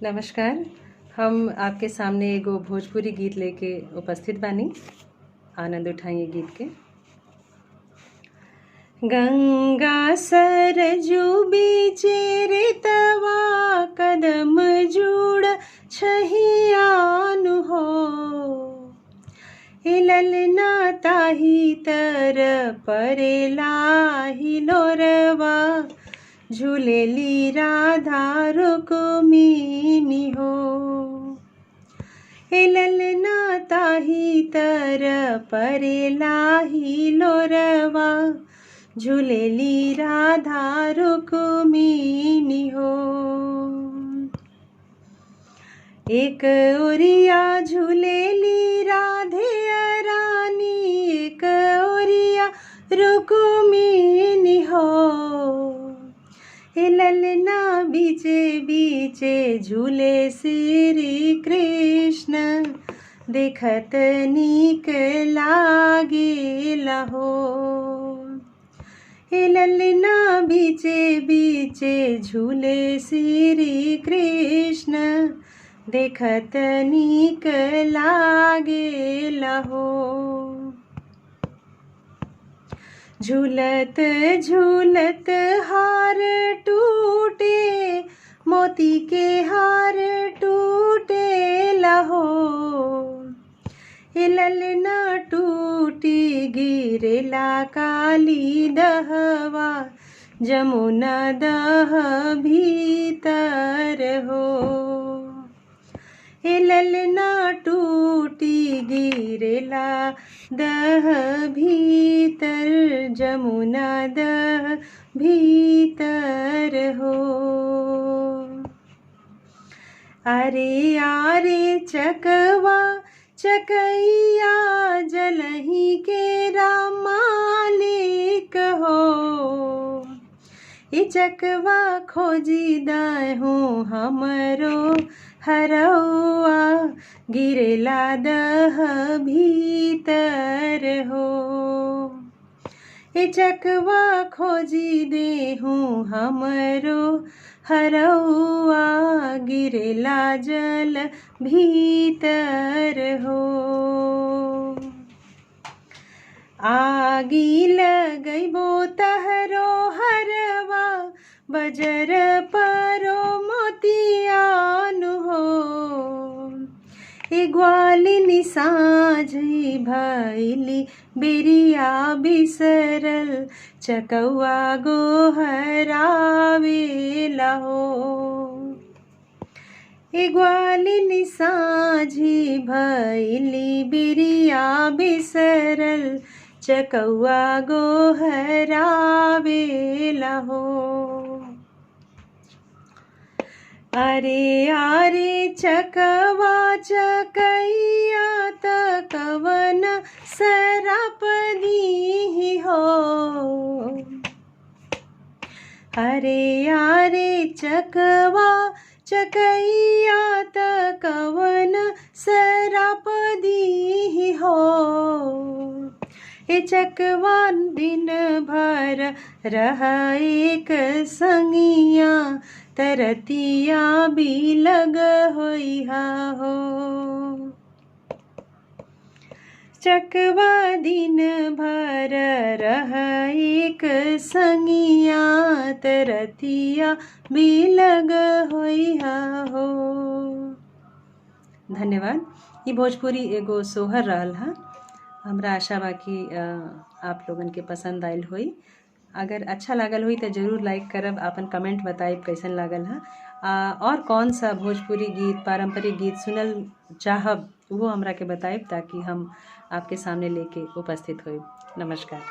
नमस्कार। हम आपके सामने एगो भोजपुरी गीत लेके उपस्थित बानी। आनंद उठाइए गीत के। गंगा सरजू बीचे रेतवा कदम जुड़ छहियानु हो, ललना ताही तर परेला हिलोरवा झूलेली राधा रुक्मिणी हो। ललना ताही तर परेला हिलोरवा झूलेली राधा रुक्मिणी हो। एक ओरिया झूलेली राधे रानी, एक ओरिया रुक्मिणी हो। ललना बीचे बीचे झूले श्री कृष्ण, देखत नीक लागेला हो। ललना बीचे बीचे झूले श्री कृष्ण, देखत नीक लागेला हो। झूलत झूलत हार टूटे, मोती के हार टूटे लहो। ललना टूटी गिरेला काली दहवा, जमुना दह भीतर हो। ललना टूटी गिरेला दह भीतर, जमुना दह भीतर हो। अरे आरे चकवा चकैया जलही के मालिक हो। चकवा खोजी दाहू हमरो हरौआ, गिरेला दह भीतर हो। चकवा खोजी देहू हमरो हरौआ, गिरेला जल भीतर हो। आगी लगैबो तहरो हरवा, बजर परो मोतियानु हो। ग्वालिनी साँझी भैली बेरिया बिसरल, चकौआ गोहरावेला हो। ग्वालिनी साँझी भैली बेरिया बिसरल, चकौआ गोहरावेला हो। अरे आरे चकवा चकैया त कवन सराप दीही हो। अरे आरे चकवा चकैया त कवन सराप दीही हो। चकवा दिन भर रह एक संगिया, तरतिया भी लग होइहा हो। चकवा दिन भर रह एक संगिया, तरतिया भी लग होइहा हो। धन्यवाद। ये भोजपुरी एगो सोहर रहल हा। हमरा आशा बा कि आप लोगन के पसंद आयल होई। अगर अच्छा लागल हुई तो ज़रूर लाइक करब, आपन कमेंट बताइब कैसन लागल है। और कौन सा भोजपुरी गीत, पारंपरिक गीत सुनल चाहब वो हमरा के बताइब, ताकि हम आपके सामने लेके उपस्थित होइब। नमस्कार।